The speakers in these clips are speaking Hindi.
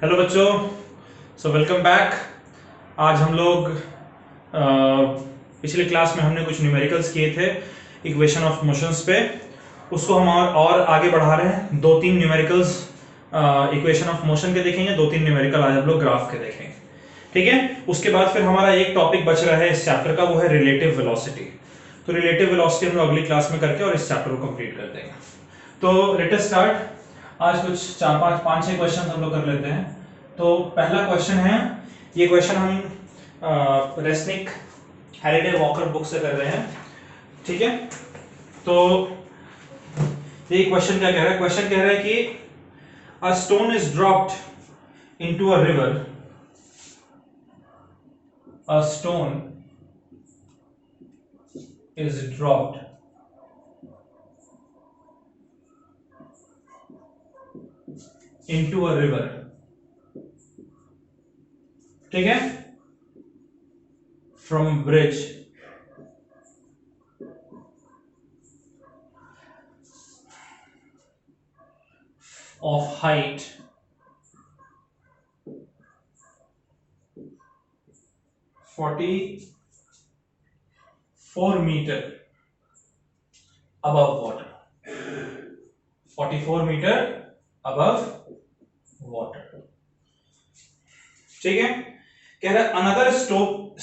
हेलो बच्चों, सो वेलकम बैक। आज हम लोग पिछले क्लास में हमने कुछ न्यूमेरिकल्स किए थे इक्वेशन ऑफ मोशंस पे। उसको हम और आगे बढ़ा रहे हैं। दो तीन न्यूमेरिकल्स इक्वेशन ऑफ मोशन के देखेंगे, दो तीन न्यूमेरिकल आज हम लोग ग्राफ के देखेंगे। ठीक है, उसके बाद फिर हमारा एक टॉपिक बच रहा है इस चैप्टर का, वो है रिलेटिव वेलोसिटी। तो रिलेटिव वेलोसिटी हम लोग अगली क्लास में करके और इस चैप्टर को कंप्लीट कर देंगे। तो लेट अस स्टार्ट। आज कुछ चार पाँच छह क्वेश्चन हम लोग कर लेते हैं। तो पहला क्वेश्चन है, ये क्वेश्चन हम रेसनिक हैरिडे वॉकर बुक से कर रहे हैं। ठीक है, तो ये क्वेश्चन क्या कह रहा है? क्वेश्चन कह रहा है कि a stone is dropped into a river, a stone is dropped into a river। ठीक है, from bridge of height 44 meter above water, 44 meter above water। ठीक है, कह रहा है another stone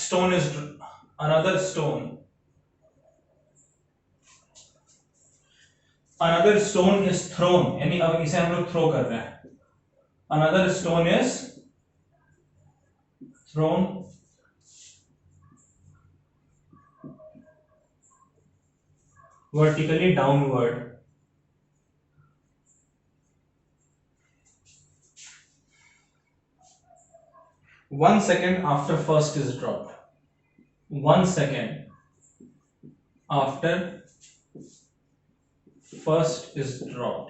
is thrown, यानी अब इसे हम लोग थ्रो कर रहे हैं। another stone is thrown vertically downward 1 second after first is dropped। 1 second after first is dropped।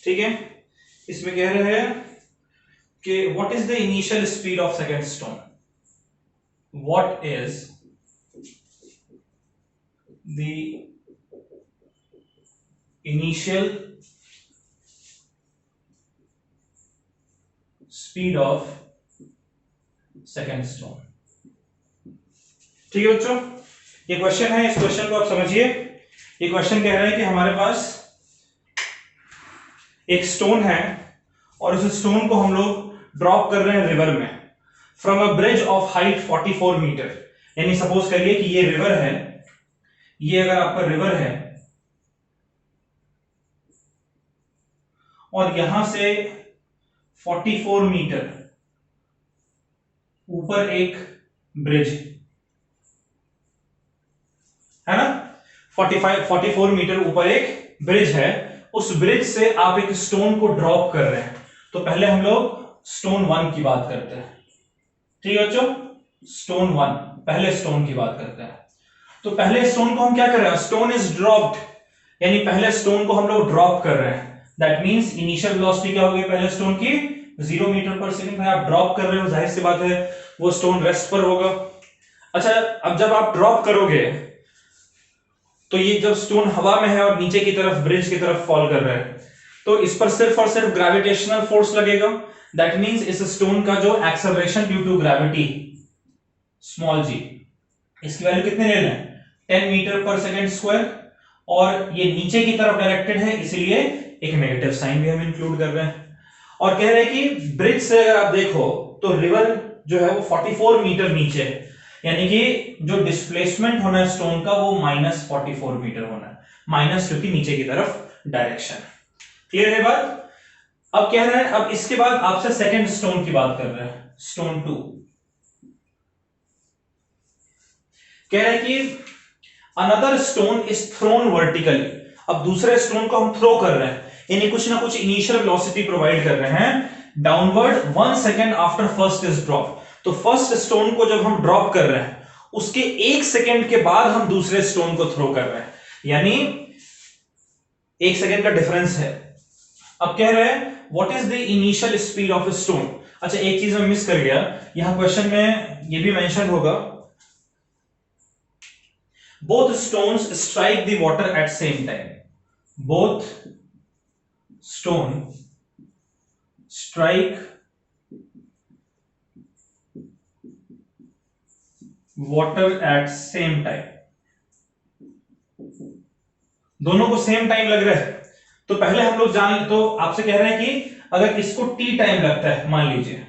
ठीक है, इसमें कह रहे हैं कि what is the initial speed of second stone. What is the initial speed of second stone. ठीक है बच्चों, ये क्वेश्चन है, इस क्वेश्चन को आप समझिए। ये क्वेश्चन कह रहा है कि हमारे पास एक स्टोन है और उस स्टोन को हम लोग ड्रॉप कर रहे हैं रिवर में from a bridge of height 44 meter. यानी सपोज करिए कि ये रिवर है, ये अगर आपका रिवर है और यहां से 44 मीटर ऊपर एक ब्रिज है ना, 44 मीटर ऊपर एक ब्रिज है। उस ब्रिज से आप एक स्टोन को ड्रॉप कर रहे हैं। तो पहले हम लोग स्टोन 1 की बात करते हैं। ठीक है बच्चों, स्टोन 1, पहले स्टोन की बात करते हैं। तो पहले स्टोन को हम क्या कर रहे हैं? स्टोन इज ड्रॉप्ड, यानी पहले स्टोन को हम लोग ड्रॉप कर रहे हैं। दैट मींस इनिशियल वेलोसिटी क्या होगी पहले स्टोन की? 0 मीटर पर सेकंड है। आप ड्रॉप कर रहे हो, जाहिर सी बात है वो स्टोन रेस्ट पर होगा। अच्छा, अब जब आप ड्रॉप करोगे तो ये जब स्टोन हवा में है और नीचे की तरफ ब्रिज की तरफ फॉल कर रहा है, तो इस पर सिर्फ और सिर्फ ग्रेविटेशनल फोर्स लगेगा। दैट मींस इस स्टोन का जो acceleration due to gravity small g, इसकी वैल्यू कितने ले रहे हैं? 10 मीटर पर सेकेंड स्क्वायर, और ये नीचे की तरफ डायरेक्टेड है, इसलिए एक नेगेटिव साइन भी हम इंक्लूड कर रहे हैं। और कह रहे हैं कि ब्रिज से अगर आप देखो तो रिवर जो है वो 44 मीटर नीचे है, यानी कि जो डिस्प्लेसमेंट होना है स्टोन का वो -44 मीटर होना है। माइनस क्योंकि नीचे की तरफ डायरेक्शन। क्लियर है बात? अब कह रहे हैं, अब इसके बाद आपसे सेकंड स्टोन की बात कर रहे हैं, स्टोन 2। कह रहे हैं कि another stone is thrown vertically. अब दूसरे स्टोन को हम थ्रो कर रहे हैं, यानी कुछ ना कुछ इनिशियल वेलोसिटी प्रोवाइड कर रहे हैं downward 1 second after first is drop. तो फर्स्ट स्टोन को जब हम ड्रॉप कर रहे हैं उसके 1 सेकेंड के बाद हम दूसरे स्टोन को थ्रो कर रहे हैं, यानी 1 सेकेंड का डिफरेंस है। अब कह रहे हैं what is the initial speed of a stone. अच्छा, एक चीज मैं मिस कर गया, यहां क्वेश्चन में ये भी मेंशन होगा both stones strike the water at same time, both stone strike water at same time, दोनों को सेम टाइम लग रहा है। तो पहले हम लोग तो आपसे कह रहे हैं कि अगर इसको टी टाइम लगता है मान लीजिए,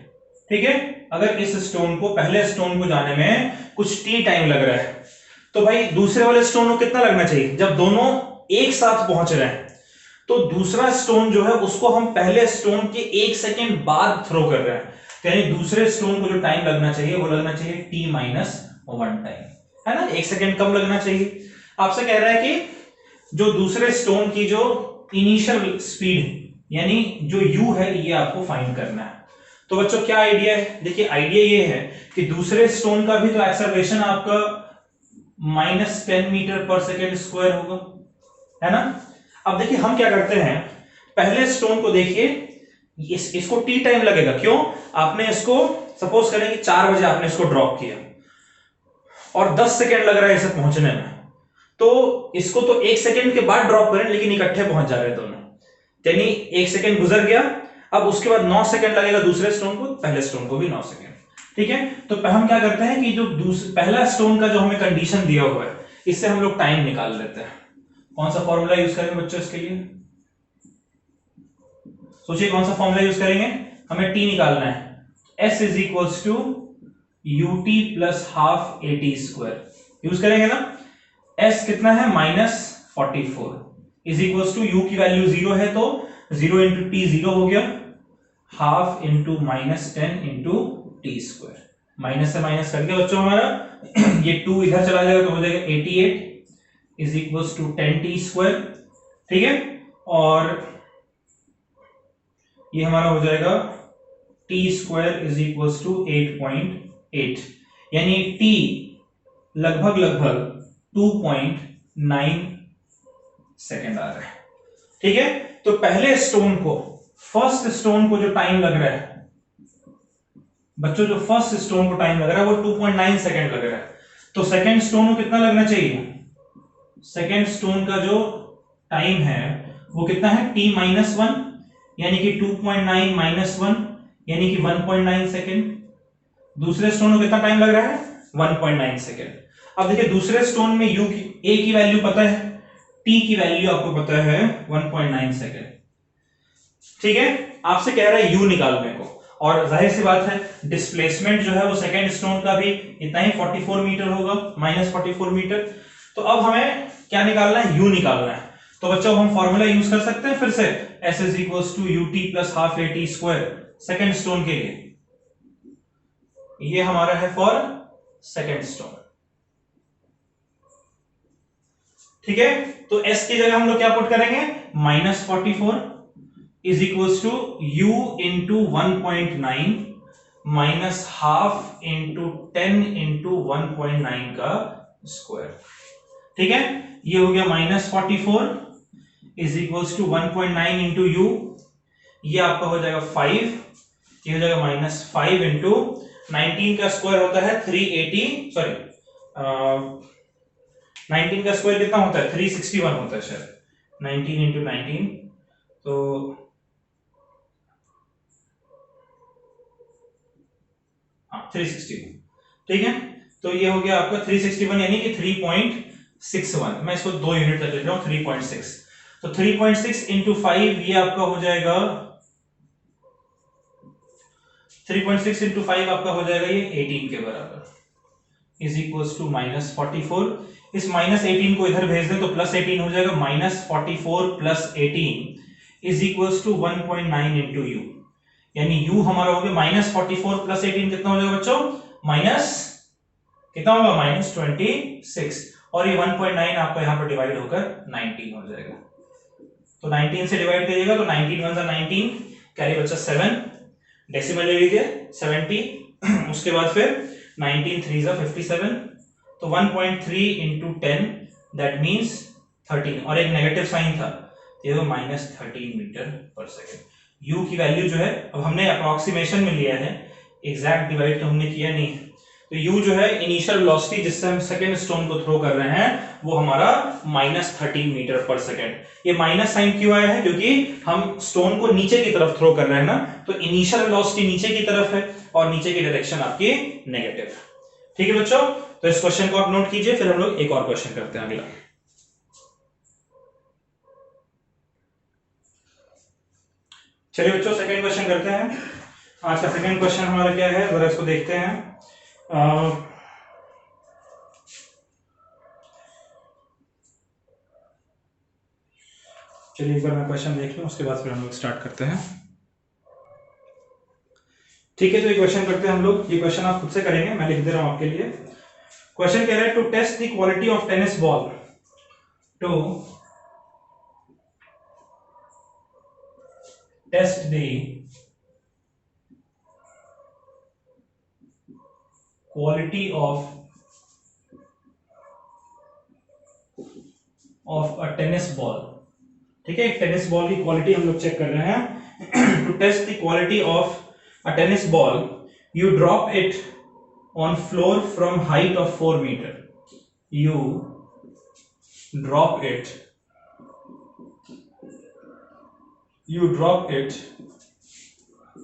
ठीक है, अगर इस स्टोन को पहले स्टोन को जाने में कुछ टी टाइम लग रहा है, तो भाई दूसरे वाले स्टोन को कितना लगना चाहिए? जब दोनों एक साथ पहुंच रहे हैं तो दूसरा स्टोन जो है उसको हम पहले स्टोन के 1 सेकेंड बाद थ्रो कर रहे हैं, यानी दूसरे स्टोन को जो टाइम लगना चाहिए वो लगना चाहिए t माइनस 1 टाइम, है ना, 1 सेकेंड कम लगना चाहिए। आपसे कह रहा है कि जो दूसरे स्टोन की जो इनिशियल स्पीड यानी जो u है ये आपको फाइंड करना है। तो बच्चों क्या आइडिया है? देखिए आइडिया ये है कि दूसरे स्टोन का भी तो एक्सेलरेशन आपका -10 मीटर पर सेकेंड स्क्वायर होगा, है ना। अब देखिए हम क्या करते हैं, पहले स्टोन को देखिए, इसको टी टाइम लगेगा, क्यों? आपने इसको सपोज करें कि 4 बजे आपने इसको ड्रॉप किया और 10 सेकेंड लग रहा है इसे पहुंचने में, तो इसको तो 1 सेकेंड के बाद ड्रॉप करें लेकिन इकट्ठे पहुंच जा रहे हैं दोनों, यानी 1 सेकेंड गुजर गया। अब उसके बाद 9 सेकेंड लगेगा दूसरे स्टोन को, पहले स्टोन को भी 9 सेकेंड, ठीक है। तो हम क्या करते हैं कि जो पहला स्टोन का जो हमें कंडीशन दिया हुआ है इससे हम लोग टाइम निकाल लेते हैं। कौन सा फॉर्मूला यूज करेंगे बच्चों इसके लिए? सोचिए कौन सा फॉर्मूला यूज करेंगे? हमें टी निकालना है, s is equals to ut plus half at square use करेंगे ना। s कितना है? -44 इज इक्वल्स टू u की वैल्यू 0 है तो 0 इंटू टी 0 हो गया, half into -10 into t square, minus से माइनस करके बच्चों हमारा ये 2 इधर चला जाएगा तो हो जाएगा 88 is equals to 10 t square, ठीक है। और ये हमारा हो जाएगा t square is equals to 8.8, यानी टी लगभग 2.9 सेकेंड आ रहा है, ठीक है। तो पहले स्टोन को, फर्स्ट स्टोन को जो टाइम लग रहा है बच्चों, जो फर्स्ट स्टोन को टाइम लग रहा है वो 2.9 सेकेंड लग रहा है, तो सेकेंड स्टोन को कितना लगना चाहिए? सेकेंड स्टोन का जो टाइम है वो कितना है? t माइनस 1, यानी कि 2.9 माइनस 1 यानी कि 1.9 सेकेंड। दूसरे स्टोन को कितना टाइम लग रहा है? 1.9 सेकेंड। अब देखिए दूसरे स्टोन में u की a की वैल्यू पता है, t की वैल्यू आपको पता है 1.9 सेकेंड, ठीक है। आपसे कह रहा है u निकालने को, और जाहिर सी बात है डिस्प्लेसमेंट जो है वो सेकेंड स्टोन का भी इतना ही 44 मीटर होगा, -44 मीटर। तो अब हमें क्या निकालना है? u निकालना है। तो बच्चों हम फॉर्मूला यूज कर सकते हैं फिर से, s is equals to ut plus half at square second stone के लिए, ये हमारा है फॉर सेकेंड स्टोन, ठीक है। तो s की जगह हम लोग क्या पुट करेंगे? -44 is equals to u into 1.9 minus half into 10 into 1.9 का स्क्वायर, ठीक है। ये हो गया -44 is equals to 1.9 into u, ये आपका हो जाएगा 5, ये हो जाएगा -5 इंटू 19 का स्क्वायर होता है 380, सॉरी 19 का स्क्वायर कितना होता है? 361 होता है शायद, 19 इंटू 19 तो हाँ 361, ठीक है। तो ये हो गया आपका 361 यानी कि 3.61, मैं इसको 2 यूनिट तक ले रहा हूं, 3.6, तो 3.6 इंटू 5 ये आपका हो जाएगा 3.6 इंटू 5 आपका हो जाएगा ये 18 के बराबर, इज इक्वल्स टू -44। इस -18 को इधर भेज दें तो +18 हो जाएगा, -44 plus 18 is equals to 1.9 into u, यानी u हमारा हो गया -44 प्लस 18 कितना हो जाएगा बच्चों? कितना होगा? -26, और ये 1.9 आपका यहाँ पर डिवाइड होकर 19 हो जाएगा। तो 19 से डिवाइड करिएगा तो 19 1 19, कैरी बच्चा 7, डेसिमल ले लीजिए 70, उसके बाद फिर 19 3 57, तो 1.3 इंटू 10 दैट मीन्स 13, और एक नेगेटिव साइन था, ये तो -13 मीटर पर सेकेंड। u की वैल्यू जो है, अब हमने अप्रोक्सीमेशन में लिया है, एग्जैक्ट डिवाइड तो हमने किया नहीं, तो u जो है इनिशियल वेलोसिटी जिससे हम सेकंड स्टोन को थ्रो कर रहे हैं वो हमारा -13 मीटर पर सेकंड। ये माइनस साइन क्यों आया है? क्योंकि हम स्टोन को नीचे की तरफ थ्रो कर रहे हैं ना, तो इनिशियल वेलोसिटी नीचे की तरफ है और नीचे की डायरेक्शन आपकी नेगेटिव। ठीक है बच्चों, तो इस क्वेश्चन को आप नोट कीजिए, फिर हम लोग एक और क्वेश्चन करते हैं अगला। चलिए बच्चों सेकंड क्वेश्चन करते हैं। आज का सेकंड क्वेश्चन हमारा क्या है, जरा इसको देखते हैं। चलिए एक बार मैं क्वेश्चन देख लूं, उसके बाद फिर हम लोग स्टार्ट करते हैं। ठीक है, तो ये क्वेश्चन करते हैं हम लोग। ये क्वेश्चन आप खुद से करेंगे, मैं लिख दे रहा हूं आपके लिए। क्वेश्चन कह रहा है to test the quality of tennis ball, to test the quality of a tennis ball. ठीक है, एक टेनिस बॉल की क्वालिटी हम लोग चेक कर रहे हैं। To test the quality of a tennis ball, you drop it on floor from height of 4 meter. You drop it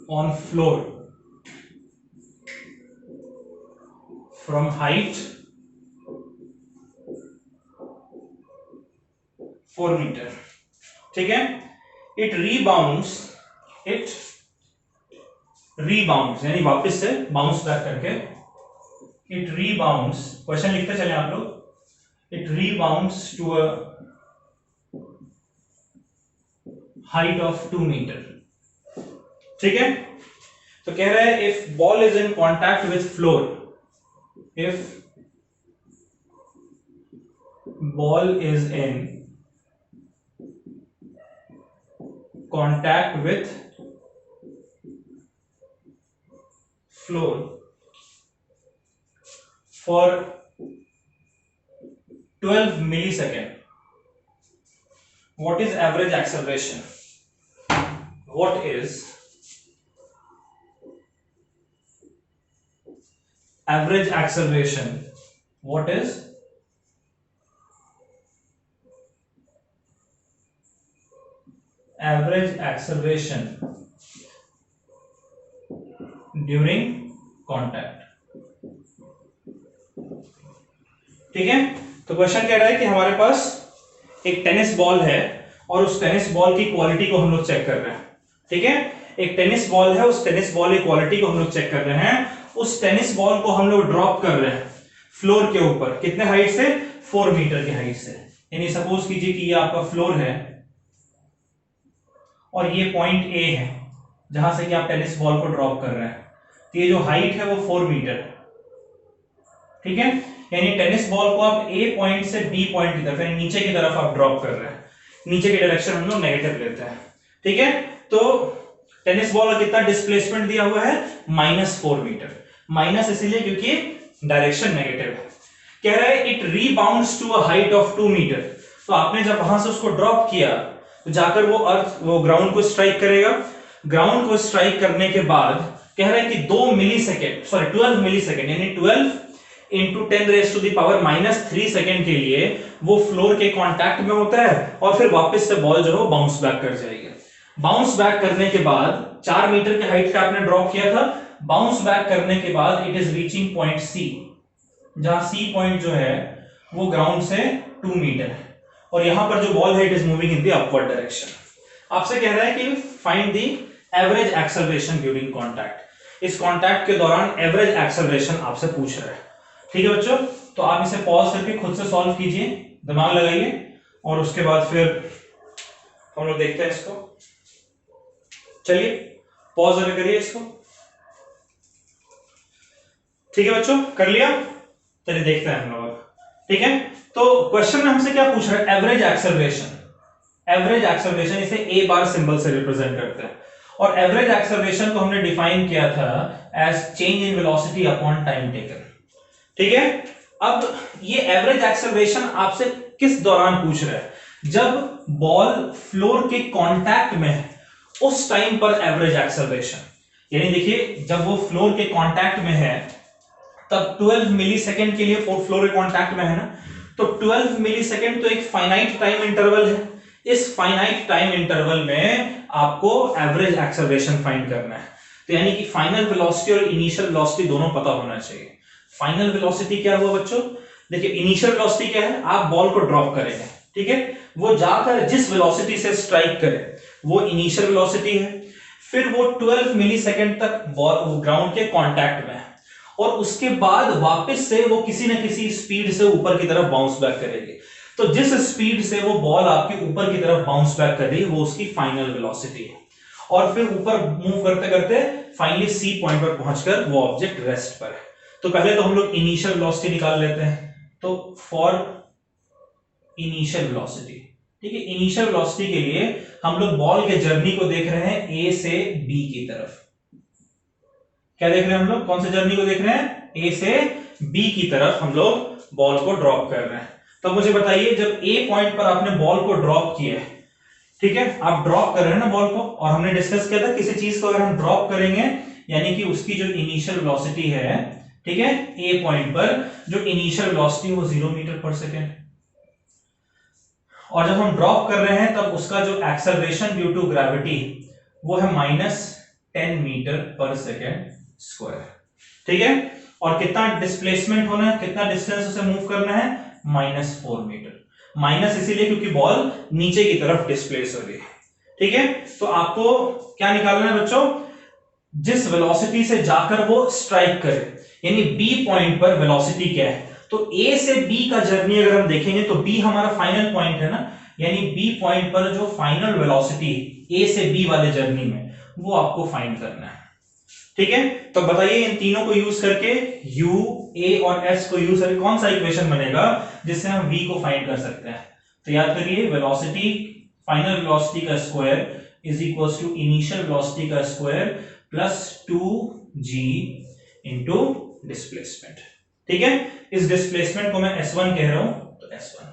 on floor from height 4 meter. ठीक है, it rebounds यानी वापस से बाउंस बैक करके, it rebounds, क्वेश्चन लिखते चले आप लोग, it rebounds to a height of 2 meter. ठीक है, तो कह रहा है if ball is in contact with floor, if ball is in contact with floor for 12 millisecond, what is average acceleration? What is average acceleration? What is average acceleration during contact? ठीक है, तो क्वेश्चन कह रहा है कि हमारे पास एक टेनिस बॉल है और उस टेनिस बॉल की क्वालिटी को हम लोग चेक कर रहे हैं। ठीक है, एक टेनिस बॉल है, उस टेनिस बॉल की क्वालिटी को हम लोग चेक कर रहे हैं। उस टेनिस बॉल को हम लोग ड्रॉप कर रहे हैं फ्लोर के ऊपर, कितने हाइट से? 4 मीटर की हाइट से। यानी सपोज कीजिए कि ये आपका फ्लोर है और ये पॉइंट ए है जहां से कि आप टेनिस बॉल को ड्रॉप कर रहे हैं, तो ये जो हाइट है वो 4 मीटर। ठीक है, यानी टेनिस बॉल को आप ए पॉइंट से बी पॉइंट की तरफ यानी नीचे की तरफ आप ड्रॉप कर रहे हैं, नीचे की डायरेक्शन हम लोग नेगेटिव लेते हैं। ठीक है, तो टेनिस बॉल का कितना डिस्प्लेसमेंट दिया हुआ है? -4 मीटर। माइनस इसलिए क्योंकि डायरेक्शन नेगेटिव है। कह रहा है it rebounds to a height of 2 meter. तो आपने जब वहां से उसको ड्रॉप किया तो जाकर वो ग्राउंड को स्ट्राइक करेगा। ग्राउंड को स्ट्राइक करने के बाद कह रहा है कि 12 मिलीसेकेंड यानी 12 इंटू 10⁻³ सेकेंड के लिए वो फ्लोर के कांटेक्ट में होता है और फिर वापस से बॉल जो है बाउंस बैक कर जाएगी। बाउंस बैक करने के बाद 4 मीटर के हाइट पे आपने ड्रॉप किया था, बाउंस बैक करने के बाद it is reaching point C, जहां सी पॉइंट जो है वो ग्राउंड से 2 मीटर है और यहां पर जो बॉल है it is moving in the upward direction. आपसे कह रहा है कि find the average acceleration during contact. इस कांटेक्ट के दौरान एवरेज एक्सेलरेशन आपसे पूछ रहा है। ठीक है बच्चों, तो आप इसे पॉज करके खुद से सॉल्व कीजिए, दिमाग लगाइए और उसके बाद फिर हम लोग देखते हैं इसको। चलिए पॉज अभी करिए इसको। ठीक है बच्चों, कर लिया? चलिए देखते हैं हम लोग। ठीक है, तो क्वेश्चन में हमसे क्या पूछ रहा है? Average acceleration. एवरेज एक्सेलरेशन इसे ए बार सिंबल से रिप्रेजेंट करते हैं और एवरेज एक्सेलरेशन को हमने डिफाइन किया था as change in velocity upon time taken. ठीक है, अब ये एवरेज एक्सेलरेशन आपसे किस दौरान पूछ रहा है? जब बॉल फ्लोर के कांटेक्ट में है उस टाइम पर एवरेज एक्सेलरेशन। यानी देखिए, जब वो फ्लोर के कांटेक्ट में है तब 12 मिली सेकेंड के लिए फ्लो रे कांटेक्ट में है ना, तो 12 मिली सेकेंड तो एक फाइनाइट टाइम इंटरवल है। इस फाइनाइट टाइम इंटरवल में आपको एवरेज एक्सेलरेशन फाइंड करना है। तो यानी कि फाइनल वेलोसिटी और इनिशियल वेलोसिटी दोनों पता होना चाहिए। फाइनल वेलोसिटी क्या हुआ बच्चों, देखिए इनिशियल वेलोसिटी क्या है, आप बॉल को ड्रॉप करेंगे, ठीक है, वो जाकर जिस वेलोसिटी से स्ट्राइक करे वो इनिशियल वेलोसिटी है। फिर वो 12 मिली सेकेंड तक बॉल ग्राउंड के कांटेक्ट में है, और उसके बाद वापस से वो किसी न किसी स्पीड से ऊपर की तरफ बाउंस बैक करेगी। तो जिस स्पीड से वो बॉल आपके ऊपर की तरफ बाउंस बैक कर रही है वो उसकी फाइनल वेलोसिटी है। और फिर ऊपर मूव करते करते फाइनली सी पॉइंट पर पहुंचकर वो ऑब्जेक्ट रेस्ट पर है। तो पहले तो हम लोग इनिशियल वेलोसिटी निकाल लेते हैं। तो फॉर इनिशियल वेलोसिटी, ठीक है, इनिशियल वेलोसिटी के लिए हम लोग बॉल के जर्नी को देख रहे हैं ए से बी की तरफ। क्या देख रहे हैं हम लोग, कौन से जर्नी को देख रहे हैं, ए से बी की तरफ हम लोग बॉल को ड्रॉप कर रहे हैं। तो मुझे बताइए, जब ए पॉइंट पर आपने बॉल को ड्रॉप किया है, ठीक है, आप ड्रॉप कर रहे हैं ना बॉल को, और हमने डिस्कस किया था किसी चीज को अगर हम ड्रॉप करेंगे यानी कि उसकी जो इनिशियल वेलोसिटी है, ठीक है, ए पॉइंट पर जो इनिशियल वेलोसिटी वो 0 मीटर पर सेकेंड, और जब हम ड्रॉप कर रहे हैं तब उसका जो एक्सेलरेशन ड्यू टू ग्रेविटी वो है -10 मीटर पर सेकेंड स्क्वायर, ठीक है, और कितना डिस्प्लेसमेंट होना है, कितना डिस्टेंस उसे मूव करना है, -4 मीटर। माइनस इसीलिए क्योंकि बॉल नीचे की तरफ डिस्प्लेस हो रही है, ठीक है। तो आपको क्या निकालना है बच्चों, जिस वेलोसिटी से जाकर वो स्ट्राइक करे, यानी बी पॉइंट पर वेलोसिटी क्या है। तो ए से बी का जर्नी अगर हम देखेंगे तो बी हमारा फाइनल पॉइंट है ना, यानी बी पॉइंट पर जो फाइनल वेलोसिटी ए से बी वाले जर्नी में वो आपको फाइंड करना है, ठीक है। तो बताइए इन तीनों को यूज करके u, a और s को यूज करके कौन सा इक्वेशन बनेगा जिससे हम v को फाइंड कर सकते हैं। तो याद करिए, वेलोसिटी, फाइनल वेलोसिटी का square is equals to initial velocity का square plus 2g into displacement, ठीक है। इस डिस्प्लेसमेंट को मैं s1 कह रहा हूं, तो s1।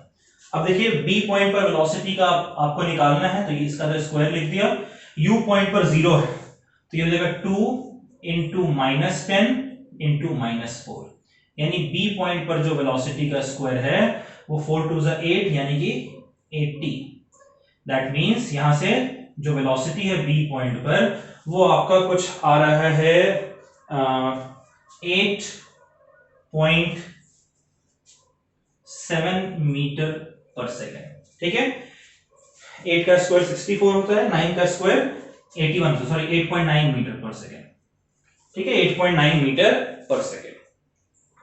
अब देखिए b पॉइंट पर वेलोसिटी का आपको निकालना है, तो इसका तो स्क्वायर लिख दिया। u पॉइंट पर 0 है तो ये हो जाएगा 2 इंटू -10 इंटू -4, यानी बी पॉइंट पर जो वेलोसिटी का स्क्वायर है वो 4 2 8 यानी कि 80। दैट मींस यहां से जो वेलोसिटी है बी पॉइंट पर वो आपका कुछ आ रहा है 8.7 मीटर पर सेकेंड, ठीक है। 8 का स्क्वायर 64 होता है, 9 का स्क्वायर 81, सॉरी 8.9 मीटर पर सेकेंड, ठीक है, 8.9 मीटर पर सेकेंड।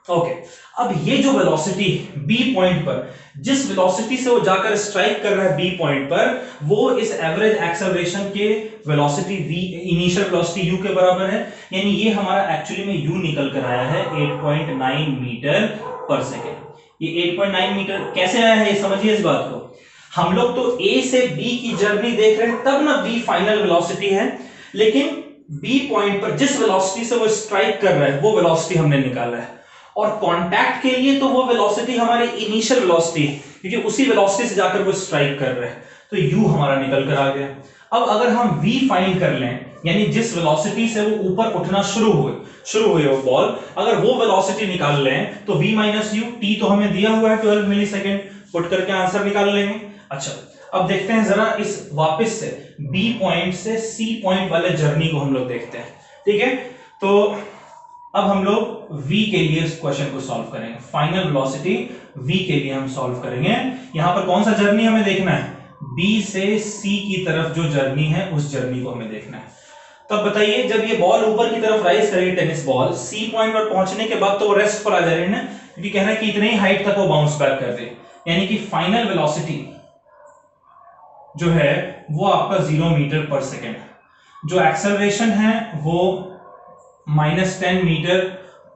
ओके, अब ये जो वेलोसिटी बी पॉइंट पर, जिस वेलोसिटी से वो जाकर स्ट्राइक कर रहा है बी पॉइंट पर, वो इस एवरेज एक्सेलरेशन के velocity v, initial velocity u के बराबर है। यानी ये हमारा एक्चुअली में u निकल कर आया है 8.9 मीटर पर सेकेंड। ये 8.9 मीटर कैसे आया है, ये समझिए इस बात को। हम लोग तो a से b की जर्नी देख रहे हैं, तब ना b फाइनल वेलोसिटी है, लेकिन बी पॉइंट पर जिस वेलोसिटी से वो स्ट्राइक कर रहा है वो वेलोसिटी हमने निकाला है, और कांटेक्ट के लिए तो वो वेलोसिटी हमारी इनिशियल वेलोसिटी है, क्योंकि उसी वेलोसिटी से जाकर वो स्ट्राइक कर रहा है, तो u हमारा निकल कर आ गया। अब अगर हम v फाइंड कर लें, यानी जिस वेलोसिटी से वो ऊपर उठना शुरू हुई वो बॉल, अगर वो वेलोसिटी निकाल लें तो v माइनस u, t तो हमें दिया हुआ है 12 मिली सेकेंड, पुट करके आंसर निकाल लेंगे। अच्छा, अब देखते हैं जरा इस वापस से B पॉइंट से C पॉइंट वाले जर्नी को हम लोग देखते हैं, ठीक है। तो अब हम लोग V के लिए इस क्वेश्चन को सॉल्व करेंगे, फाइनल वेलोसिटी V के लिए हम सॉल्व करेंगे। यहां पर कौन सा जर्नी हमें देखना है, B से C की तरफ जो जर्नी है उस जर्नी को हमें देखना है। तब बताइए, जब ये बॉल ऊपर की तरफ राइज करेगी टेनिस बॉल, C पॉइंट पर पहुंचने के बाद तो वो रेस्ट पर आ जा रही है ना, क्योंकि कह रहा है कि इतने ही हाइट तक वो बाउंस बैक कर दे, यानी कि फाइनल वेलोसिटी जो है वो आपका 0 मीटर पर सेकेंड, जो एक्सेलरेशन है वो -10 मीटर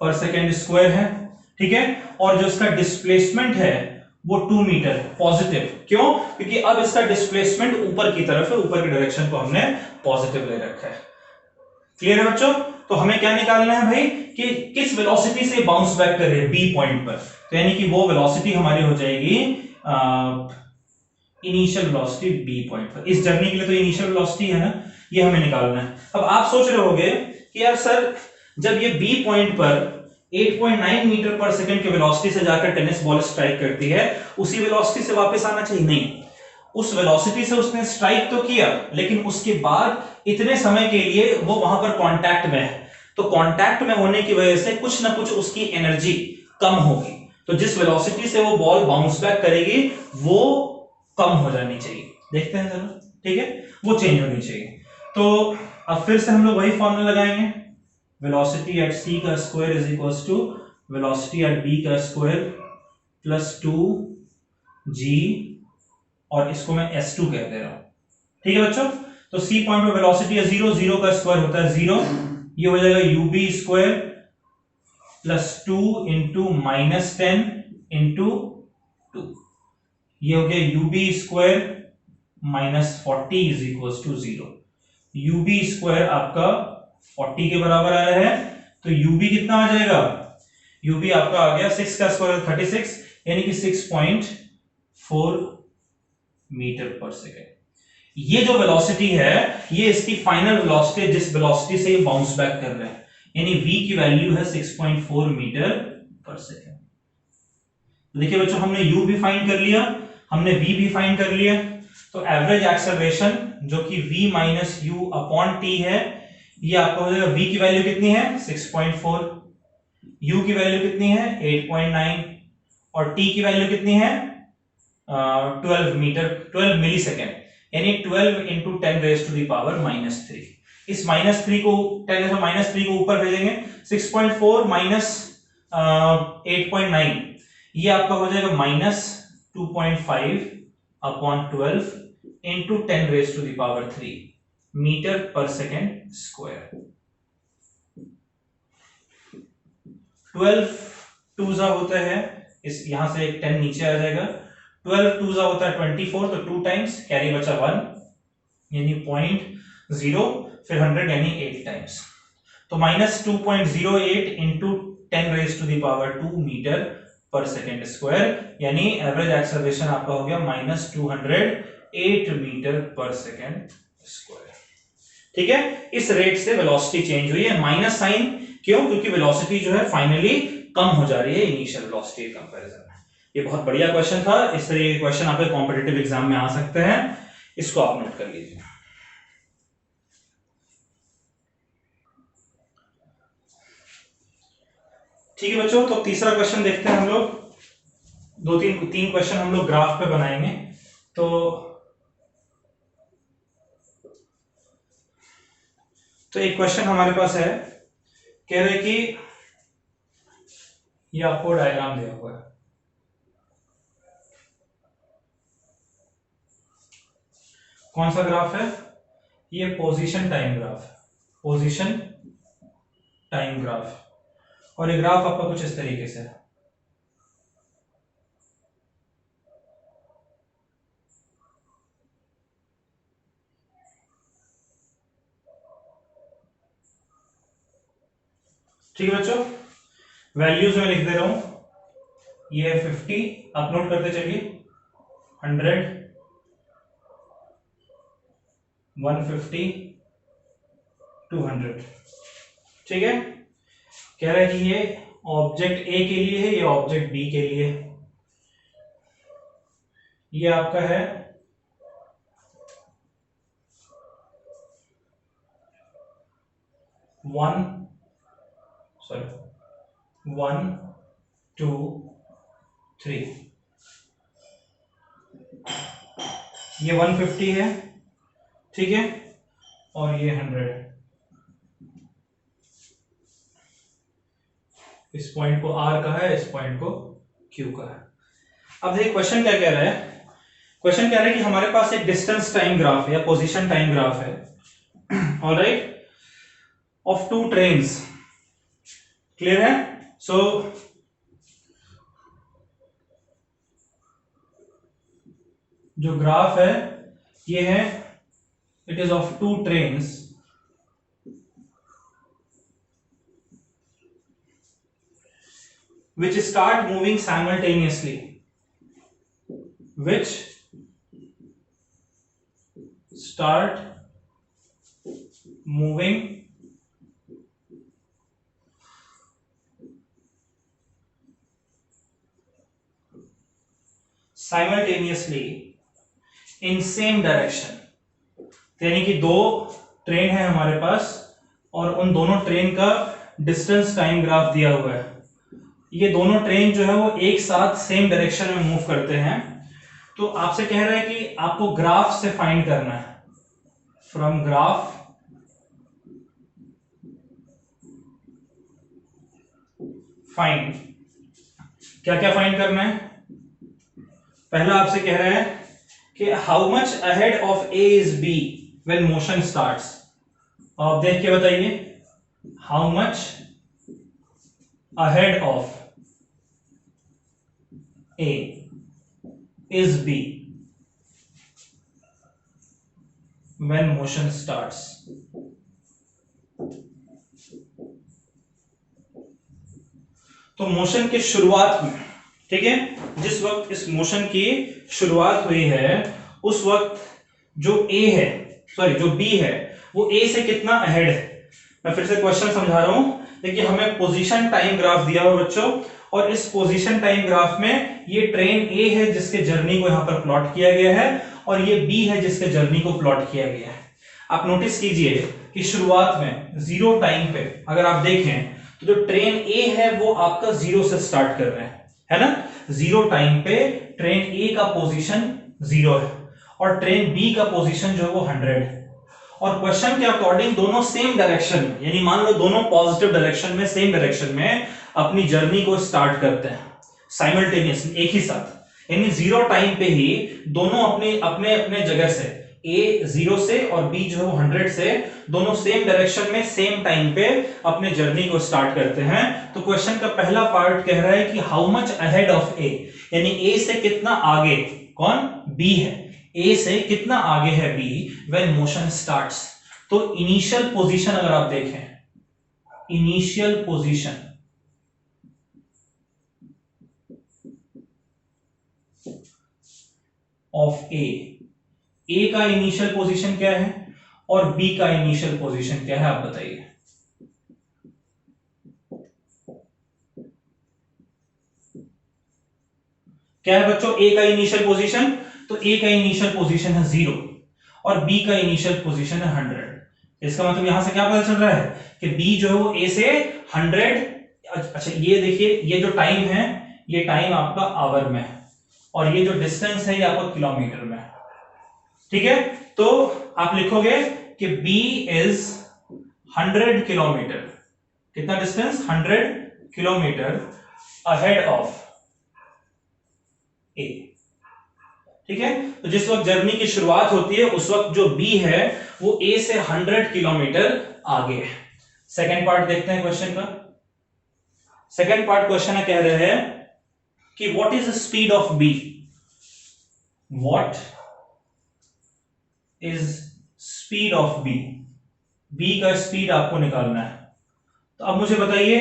पर सेकेंड स्क्वायर है, ठीक है, और जो इसका डिस्प्लेसमेंट है वो 2 मीटर पॉजिटिव। क्यों, क्योंकि अब इसका डिस्प्लेसमेंट ऊपर की तरफ है, ऊपर की डायरेक्शन को हमने पॉजिटिव ले रखा है। क्लियर है बच्चों। तो हमें क्या निकालना है भाई कि किस वेलोसिटी से बाउंस बैक कर रही है बी पॉइंट पर, तो यानी कि वो वेलोसिटी हमारी हो जाएगी इनिशियल वेलोसिटी बी पॉइंट पर। इस जर्नी के लिए तो इनिशियल वेलोसिटी है ना, ये हमें निकालना है। अब आप सोच रहे होंगे कि यार सर, जब ये बी पॉइंट पर 8.9 मीटर पर सेकंड के वेलोसिटी से जाकर टेनिस बॉल स्ट्राइक करती है, उसी वेलोसिटी से वापस आना चाहिए? नहीं, उस वेलोसिटी से उसने स्ट्राइक तो किया, लेकिन उसके बाद इतने समय के लिए वो वहां पर कांटेक्ट में है, तो कांटेक्ट में होने की वजह से कुछ ना कुछ उसकी एनर्जी कम होगी, तो जिस वेलोसिटी से वो बॉल बाउंस बैक करेगी वो कम हो जानी चाहिए। देखते हैं जरा, ठीक है, वो चेंज होनी चाहिए। तो अब फिर से हम लोग वही फॉर्मूला लगाएंगे, वेलोसिटी एट सी का square is equal to velocity at B का स्क्वायर प्लस 2g, और इसको मैं s2 कह दे रहा हूं, ठीक है बच्चों। तो सी पॉइंट पे वेलोसिटी है 0, 0 का स्क्वायर होता है 0, ये हो जाएगा ub square plus 2 into minus 10 into 2, ये हो गया ub square minus 40 is equal to 0। ub square आपका 40 के बराबर आया है, तो ub कितना आ जाएगा? ub आपका आ गया 6 का स्क्वायर 36, यानी कि 6.4 मीटर पर सेकेंड। ये जो वेलोसिटी है ये इसकी फाइनल वेलोसिटी है, जिस वेलोसिटी से ये बाउंस बैक कर रहे हैं, यानी v की वैल्यू है 6.4 मीटर पर सेकेंड। देखिए बच्चों, हमने u भी फाइंड कर लिया, हमने v भी फाइंड कर लिया, तो एवरेज एक्सेलरेशन जो कि v minus you upon T है, ये आपका हो जाएगा, v की वैल्यू कितनी है 6.4, u की वैल्यू कितनी है 8.9, और t की वैल्यू कितनी है 12 मिली सेकेंड, यानी 12 into 10 raise to the power -3। इस -3 को 10 को ऊपर भेजेंगे, 6.4 माइनस 8.9, ये आपका हो जाएगा -2.5 upon 12 into 10 raise to the power 3 meter पर सेकेंड स्क्वायर। 12 टूजा होता है, इस यहां से एक 10 नीचे आ जाएगा, 12 टूजा होता है 24, तो 2 टाइम्स कैरी बचा 1, यानी 0.0, फिर 100 यानी 8 टाइम्स, तो -2.08 into 10 raise to the power 2 meter पर सेकेंड स्क्वायर, यानी एवरेज एक्सेलरेशन आपका हो गया -208 मीटर पर सेकेंड स्क्वायर। ठीक है, इस रेट से वेलोसिटी चेंज हुई है, माइनस साइन क्यों? क्योंकि वेलोसिटी जो है फाइनली कम हो जा रही है इनिशियल वेलोसिटी के कंपैरिजन में। ये बहुत बढ़िया क्वेश्चन था, इस तरह के क्वेश्चन आपके कॉम्पिटिटिव एग्जाम में आ सकते हैं, इसको आप नोट कर लीजिए। ठीक है बच्चों, तो तीसरा क्वेश्चन देखते हैं हम लोग, तीन क्वेश्चन हम लोग ग्राफ पे बनाएंगे। तो एक क्वेश्चन हमारे पास है, कह रहे कि ये आपको डायग्राम दिया हुआ है, कौन सा ग्राफ है? ये position time graph, position time graph, और ये ग्राफ आपका कुछ इस तरीके से है। ठीक है बच्चों, वैल्यूज में लिख दे रहा हूं, ये है 50, आप नोट करते चलिए, 100, 150, 200। ठीक है, कह रहा है कि ये ऑब्जेक्ट ए के लिए है, ये ऑब्जेक्ट बी के लिए, ये आपका है 1 2 3, ये 150 है, ठीक है, और ये 100, इस पॉइंट को R का है, इस पॉइंट को Q का है। अब देखिए क्वेश्चन क्या कह रहा है, क्वेश्चन कह रहा है कि हमारे पास एक डिस्टेंस टाइम ग्राफ है या पोजीशन टाइम ग्राफ है, ऑलराइट, ऑफ 2 ट्रेन्स, क्लियर है? सो जो ग्राफ है ये है, it is of 2 trains which start moving simultaneously, which start moving simultaneously in same direction, यानी कि दो ट्रेन है हमारे पास और उन दोनों ट्रेन का डिस्टेंस टाइम ग्राफ दिया हुआ है। ये दोनों ट्रेन जो है वो एक साथ सेम डायरेक्शन में मूव करते हैं। तो आपसे कह रहा है कि आपको ग्राफ से फाइंड करना है, फ्रॉम ग्राफ फाइंड। क्या क्या फाइंड करना है? पहला आपसे कह रहा है कि how much ahead of A is B when motion starts. आप देख के बताइए, how much ahead of A is B when motion starts. तो मोशन की शुरुआत में, ठीक है, जिस वक्त इस मोशन की शुरुआत हुई है उस वक्त जो ए है, सॉरी जो बी है, वो ए से कितना अहेड है। मैं फिर से क्वेश्चन समझा रहा हूं। देखिए हमें पोजीशन टाइम ग्राफ दिया हुआ बच्चों, और इस पोजीशन टाइम ग्राफ में ये ट्रेन ए है जिसके जर्नी को यहां पर प्लॉट किया गया है, और ये बी है जिसके जर्नी को प्लॉट किया गया है। आप नोटिस कीजिए कि शुरुआत में जीरो टाइम पे अगर आप देखें तो जो ट्रेन ए है वो आपका जीरो से स्टार्ट कर रहे हैं, है ना। जीरो टाइम पे ट्रेन ए का पोजीशन 0 है और ट्रेन बी का पोजीशन जो है वो 100 है। और क्वेश्चन के अकॉर्डिंग दोनों सेम डायरेक्शन में, यानी मान लो दोनों पॉजिटिव डायरेक्शन में, सेम डायरेक्शन में अपनी जर्नी को स्टार्ट करते हैं साइमल्टेनियसली, एक ही साथ। यानी जीरो टाइम पे ही दोनों अपने अपने अपने जगह से, ए 0 से और बी जो है वो 100 से, दोनों सेम डायरेक्शन में सेम टाइम पे अपने जर्नी को स्टार्ट करते हैं। तो क्वेश्चन का पहला पार्ट कह रहा है कि हाउ मच अहेड ऑफ ए, यानी ए से कितना आगे, कौन, बी है, ए से कितना आगे है बी व्हेन मोशन स्टार्ट्स। तो इनिशियल पोजीशन अगर आप देखें, इनिशियल पोजीशन ऑफ ए का इनिशियल पोजीशन क्या है और बी का इनिशियल पोजीशन क्या है, आप बताइए। क्या है बच्चों ए का इनिशियल पोजीशन? तो ए का इनिशियल पोजीशन है 0 और बी का इनिशियल पोजीशन है 100। इसका मतलब यहां से क्या पता चल रहा है कि बी जो है वो ए से 100, अच्छा ये देखिए, ये जो टाइम है ये टाइम आपका आवर में है और ये जो डिस्टेंस है ये आपका किलोमीटर में है, ठीक है। तो आप लिखोगे कि B इज 100 किलोमीटर, कितना distance, 100 kilometre ahead of A, ठीक है। तो जिस वक्त जर्नी की शुरुआत होती है उस वक्त जो B है वो A से 100 किलोमीटर आगे है। सेकेंड पार्ट देखते हैं क्वेश्चन का। सेकेंड पार्ट क्वेश्चन कह रहे हैं कि what is the speed of B, what is speed of B, B का स्पीड आपको निकालना है। तो अब मुझे बताइए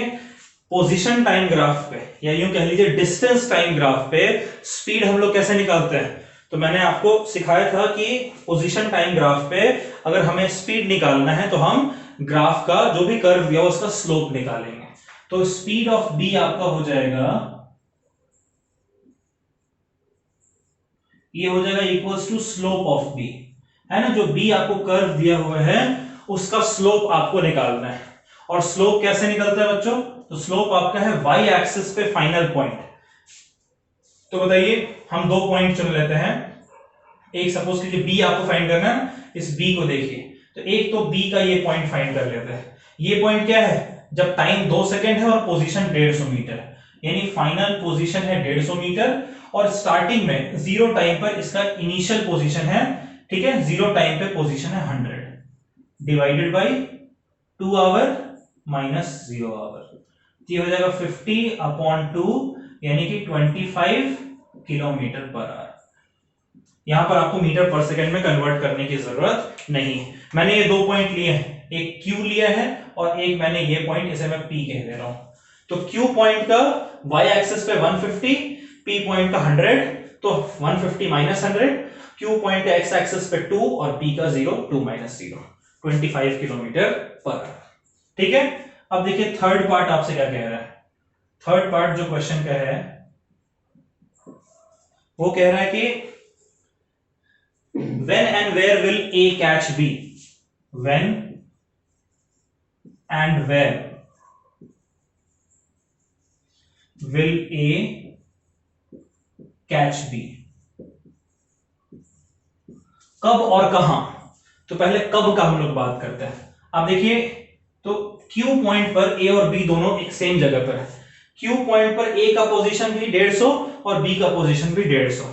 पोजीशन टाइम ग्राफ पे, या यूं कह लीजिए डिस्टेंस टाइम ग्राफ पे स्पीड हम लोग कैसे निकालते हैं। तो मैंने आपको सिखाया था कि पोजीशन टाइम ग्राफ पे अगर हमें स्पीड निकालना है तो हम ग्राफ का जो भी कर्व दिया उसका स्लोप निकालेंगे। तो स्पीड ऑफ बी आपका हो जाएगा, ये हो जाएगा equals to slope of B, है ना। जो बी आपको कर्व दिया हुआ है उसका स्लोप आपको निकालना है। और स्लोप कैसे निकलता है बच्चों? तो स्लोप आपका है वाई एक्सिस पे फाइनल पॉइंट। तो बताइए हम दो पॉइंट चुन लेते हैं। एक सपोज कीजिए बी आपको फाइंड करना है, इस बी को देखिए, तो एक तो बी का ये पॉइंट फाइंड कर लेते हैं। ये पॉइंट क्या है, जब टाइम 2 सेकेंड है और पोजीशन 150 मीटर, यानी फाइनल पोजीशन है 150 मीटर और स्टार्टिंग में 0 टाइम पर इसका इनिशियल पोजीशन है, ठीक है। 0 टाइम पे पोजीशन है 100 divided by 2 hour minus 0 hour, ये हो जाएगा 50/2 यानी कि 25 किलोमीटर पर आवर। यहां पर आपको मीटर पर सेकंड में कन्वर्ट करने की जरूरत नहीं है। मैंने ये दो पॉइंट लिए हैं, एक Q लिया है और एक मैंने ये पॉइंट, इसे मैं P कह दे रहा हूं। तो Q पॉइंट का y एक्सिस पे 150, P पॉइंट का 100, तो 150 माइनस 100, Q पॉइंट का x एक्सिस पे 2 और P का 0, 2 माइनस 0, 25 किलोमीटर पर आवर, ठीक है। अब देखिए थर्ड पार्ट आपसे क्या कह रहा है। थर्ड पार्ट जो क्वेश्चन का है वो कह रहा है कि when and where will A catch B? When and where will A catch B? कब और कहां? तो पहले कब का हम लोग बात करते हैं। अब देखिए, तो Q पॉइंट पर A और B दोनों एक सेम जगह पर है। Q पॉइंट पर A का पोजीशन भी 150 और B का पोजीशन भी 150।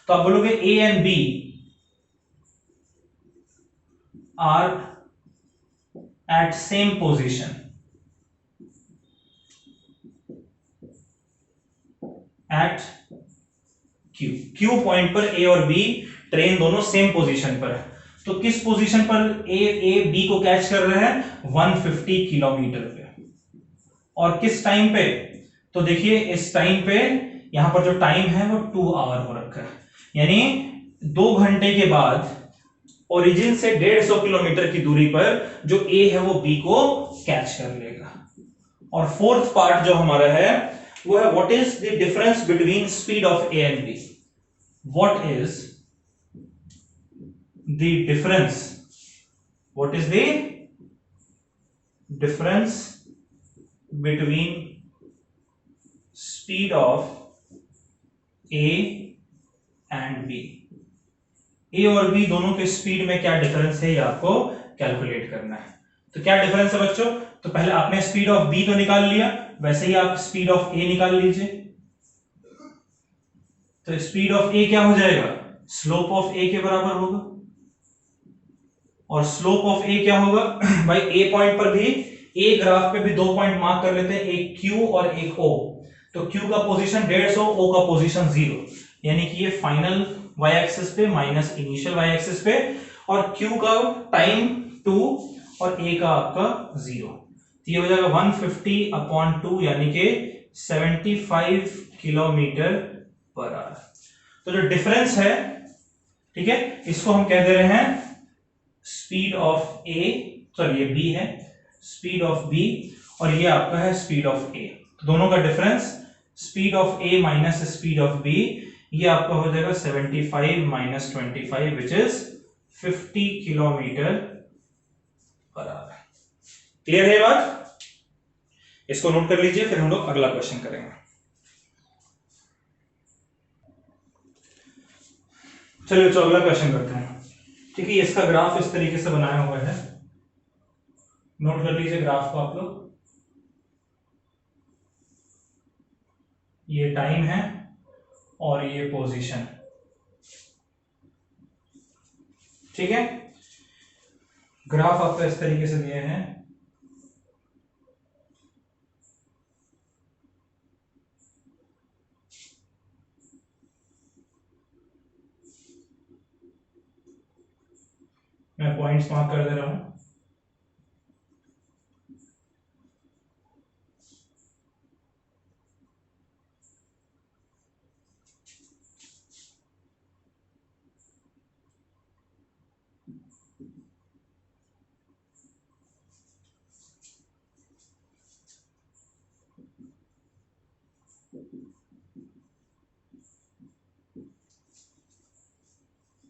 तो आप बोलोगे A and B are at same position at Q point पर A और B ट्रेन दोनों सेम पोजीशन पर है। तो किस पोजीशन पर ए बी को कैच कर रहे हैं? 150 किलोमीटर पे। और किस टाइम पे? तो देखिए इस टाइम पे यहां पर जो टाइम है वो 2 आवर हो रखा है, यानी 2 घंटे के बाद ओरिजिन से 150 किलोमीटर की दूरी पर जो ए है वो बी को कैच कर लेगा। और फोर्थ पार्ट जो हमारा है वो है what is the difference between speed of A and B. What is the difference, what is the difference between speed of A and B? A और B दोनों के स्पीड में क्या डिफरेंस है ये आपको कैलकुलेट करना है। तो क्या डिफरेंस है बच्चों? तो पहले आपने स्पीड ऑफ B तो निकाल लिया, वैसे ही आप स्पीड ऑफ A निकाल लीजिए। तो स्पीड ऑफ A क्या हो जाएगा? स्लोप ऑफ A के बराबर होगा। और स्लोप ऑफ ए क्या होगा भाई? ए पॉइंट पर भी, ए ग्राफ पे भी 2 पॉइंट मार्क कर लेते हैं, एक क्यू और एक ओ। तो क्यू का पोजीशन 150, ओ का पोजीशन 0, यानी कि ये फाइनल वाई एक्सिस पे माइनस इनिशियल वाई एक्सिस पे, और क्यू का टाइम 2 और ए का आपका 0। तो ये हो जाएगा 150/2 यानी कि 75 किलोमीटर पर आवर। तो जो डिफरेंस है, ठीक है, इसको हम कह दे रहे हैं स्पीड ऑफ ए, सॉरी ये बी है, स्पीड ऑफ बी, और ये आपका है स्पीड ऑफ ए। तो दोनों का difference speed of A minus speed of B, ये आपका हो जाएगा 75 minus 25 which is 50 kilometre per hour. Clear है बात? इसको नोट कर लीजिए, फिर हम लोग अगला क्वेश्चन करेंगे। चलिए तो अगला क्वेश्चन करते हैं। ठीक है, इसका ग्राफ इस तरीके से बनाया हुआ है, नोट कर लीजिए ग्राफ को आप लोग। ये टाइम है और ये पोजीशन, ठीक है। ग्राफ आपका इस तरीके से दिए हैं। मैं पॉइंट्स मार्क कर दे रहा हूं।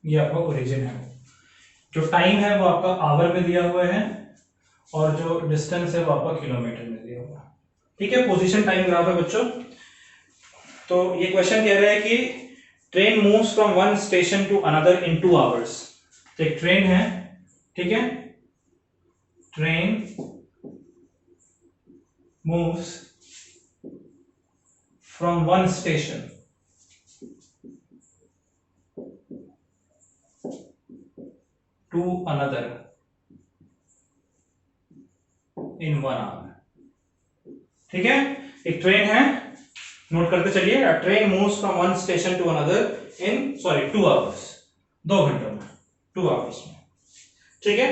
ये आपका ओरिजिन है, जो टाइम है वो आपका आवर में दिया हुआ है, और जो डिस्टेंस है वो आपका किलोमीटर में दिया हुआ है। ठीक है, पोजीशन टाइम ग्राफ है बच्चों। तो ये क्वेश्चन कह रहा है कि train moves from one station to another in 2 hours. तो एक ट्रेन है, ठीक है, train moves from one station to another in 1 hour. ठीक है, एक ट्रेन है, नोट करते चलिए, train moves from one station to another in 2 hours, 2 घंटों में, 2 आवर्स में। ठीक है,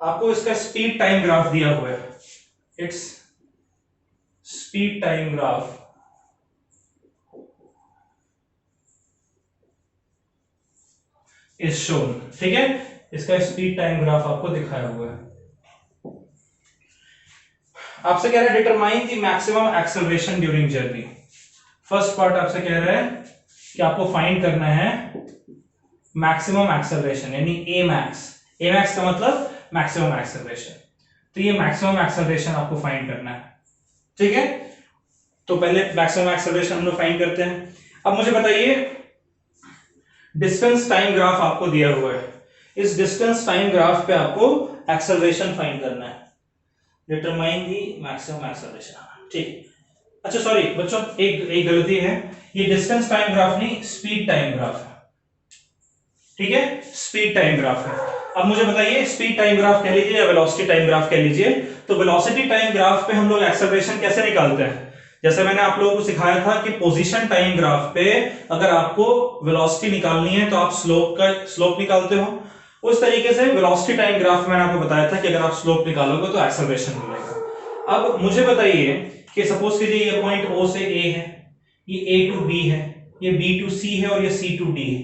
आपको इसका स्पीड टाइम ग्राफ दिया हुआ है, its speed time graph is shown. ठीक है, इसका स्पीड टाइम ग्राफ आपको दिखाया हुआ है। आपसे कह रहा है determine the maximum acceleration during journey. First part आपसे कह रहा है कि आपको फाइंड करना है मैक्सिमम एक्सेलरेशन यानी ए मैक्स। ए मैक्स का मतलब मैक्सिमम एक्सेलरेशन। तो ये मैक्सिमम एक्सेलरेशन आपको फाइंड करना है, ठीक है। तो पहले मैक्सिमम एक्सेलरेशन हम लोग फाइंड करते हैं। अब मुझे बताइए, डिस्टेंस टाइम ग्राफ आपको दिया हुआ है, इस डिस्टेंस टाइम ग्राफ पे आपको एक्सेलरेशन फाइंड करना है। डिटरमाइन दी मैक्सिमम एक्सेलरेशन, ठीक। अच्छा सॉरी बच्चों, एक गलती है, ये डिस्टेंस टाइम ग्राफ नहीं, स्पीड टाइम ग्राफ है, ठीक है, स्पीड टाइम ग्राफ है। अब मुझे बताइए, स्पीड टाइम ग्राफ कह लीजिए या वेलोसिटी टाइम ग्राफ कह लीजिए, तो वेलोसिटी टाइम ग्राफ पे हम लोग एक्सेलरेशन कैसे निकालते हैं? जैसे मैंने आप लोगों को सिखाया था कि पोजीशन टाइम ग्राफ पे अगर आपको वेलोसिटी निकालनी है तो आप स्लोप निकालते हो। उस तरीके से वेलोसिटी टाइम ग्राफ मैंने आपको बताया था कि अगर आप स्लोप निकालोगे तो एक्सेलरेशन मिलेगा। अब मुझे बताइए कि सपोज कीजिए ये पॉइंट O से A है, ये A to B है, ये B to C है और ये C to D है।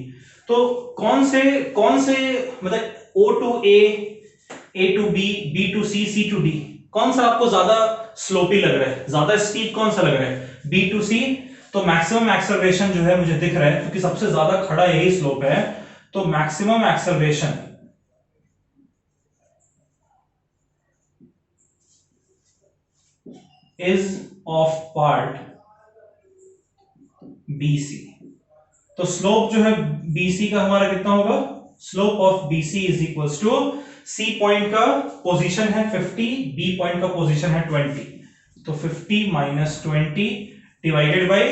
तो कौन से मतलब O to A, A to B, B to C, C to D, कौन सा आपको ज्यादा स्लोपी लग रहा है, ज्यादा स्टीप कौन सा लग रहा है? B to C। तो मैक्सिमम एक्सेलरेशन जो है मुझे दिख रहा है क्योंकि सबसे ज्यादा खड़ा यही स्लोप है, तो maximum acceleration is of part BC। तो स्लोप जो है BC का हमारा कितना होगा? Slope of BC is equals to C point का पोजीशन है 50, B पॉइंट का पोजीशन है 20, तो 50 minus 20 divided by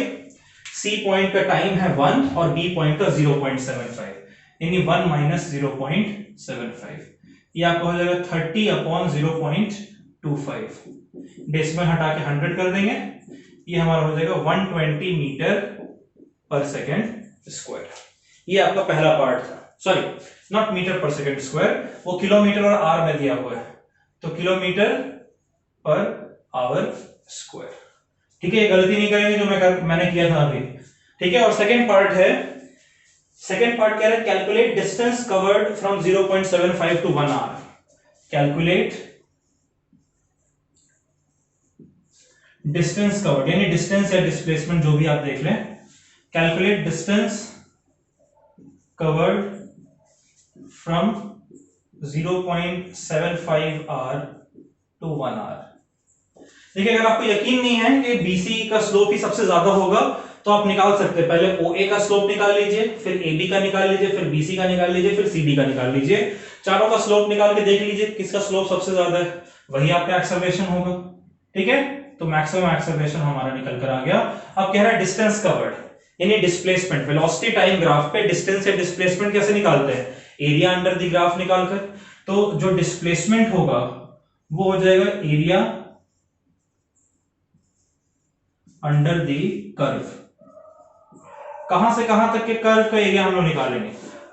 C point का टाइम है 1 और B पॉइंट का 0.75, यानी 1 माइनस 0.75, ये आपका हो जाएगा 30 अपॉन 0.25, डेसिमल हटा के 100 कर देंगे, ये हमारा हो जाएगा 120 मीटर पर सेकेंड स्क्वायर। ये आपका पहला पार्ट था, सॉरी नॉट मीटर पर सेकेंड स्क्वायर, वो किलोमीटर और आर में दिया हुआ है, तो किलोमीटर पर आवर स्क्वायर, ठीक है। ये गलती नहीं करेंगे जो मैंने किया था अभी, ठीक है। और सेकेंड पार्ट है, सेकेंड पार्ट क्या है? Calculate distance covered from 0.75 to 1 hour. Calculate distance covered यानी डिस्टेंस या डिस्प्लेसमेंट जो भी आप देख लें, calculate distance covered from 0.75 hour to 1 hour. देखिए, अगर आपको यकीन नहीं है कि BC का स्लोप ही सबसे ज्यादा होगा तो आप निकाल सकते हैं, पहले OA का स्लोप निकाल लीजिए, फिर AB का निकाल लीजिए, फिर BC का निकाल लीजिए, फिर CD का निकाल लीजिए, चारों का स्लोप निकाल के देख लीजिए किसका स्लोप सबसे ज्यादा है, वही आपका एक्सेलरेशन होगा, ठीक है। तो मैक्सिमम एक्सेलरेशन हमारा निकल कर आ गया। अब कह रहा है डिस्टेंस कवर्ड यानी डिस्प्लेसमेंट, वेलोसिटी टाइम ग्राफ पे डिस्टेंस या डिस्प्लेसमेंट कैसे निकालते हैं? एरिया अंडर द ग्राफ निकालकर। तो जो डिस्प्लेसमेंट होगा वो हो जाएगा एरिया अंडर द कर्व। कहां से कहां तक के कर्व का एरिया हम लोग निकालेंगे?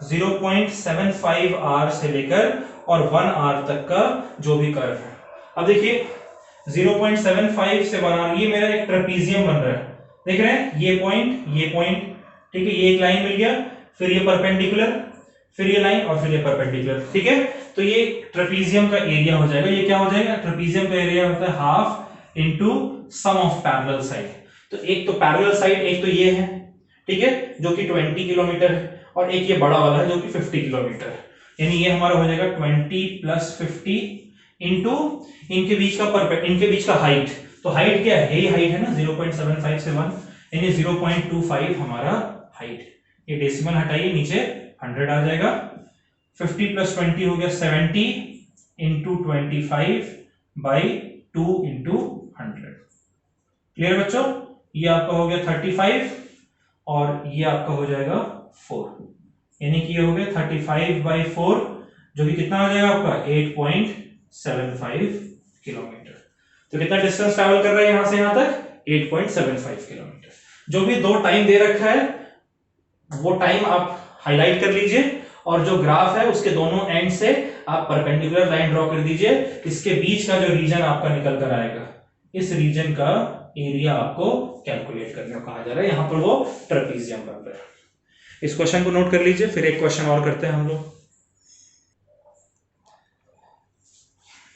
0.75 आर से लेकर और 1 आर तक का जो भी कर्व है। अब देखिए 0.75 से 1 आर, ये मेरा एक ट्रेपीजियम बन रहा है, देख रहे हैं, ये पॉइंट, ठीक है, ये एक लाइन मिल गया, फिर ये परपेंडिकुलर, फिर ये लाइन और फिर ये परपेंडिकुलर, ठीक है। तो ये ट्रेपीजियम का एरिया हो जाएगा। ये क्या हो जाएगा? ट्रेपीजियम का एरिया होता है half into sum of parallel side. तो एक तो पैरेलल साइड, एक तो ये है, ठीक है, जो कि 20 किलोमीटर है, और एक ये बड़ा वाला है जो कि 50 किलोमीटर है, यानी ये हमारा हो जाएगा 20 प्लस 50 इंटू इनके बीच का हाइट। तो हाइट क्या है? यही हाइट है ना, 0.75 से 1, यानी 0.25 हमारा हाइट। ये डेसिमल हटाइए, नीचे 100 आ जाएगा। 50 प्लस 20 हो गया 70 इंटू 25 बाई 2 इंटू 100। क्लियर बच्चों? ये आपका हो गया 35 और ये आपका हो जाएगा 4, यानी कि ये हो गया 35/4, जो कि कितना आ जाएगा आपका 8.75 किलोमीटर। तो कितना डिस्टेंस ट्रैवल कर रहा है यहां से यहां तक? 8.75 किलोमीटर। जो भी दो टाइम दे रखा है वो टाइम आप हाईलाइट कर लीजिए, और जो ग्राफ है उसके दोनों एंड से आप परपेंडिकुलर लाइन ड्रॉ कर दीजिए। इसके बीच का जो रीजन आपका निकल कर आएगा, इस रीजन का एरिया आपको कैलकुलेट करने को कहा जा रहा है। यहां पर वो ट्रेपीजियम बन रहा है। इस क्वेश्चन को नोट कर लीजिए, फिर एक क्वेश्चन और करते हैं हम लोग।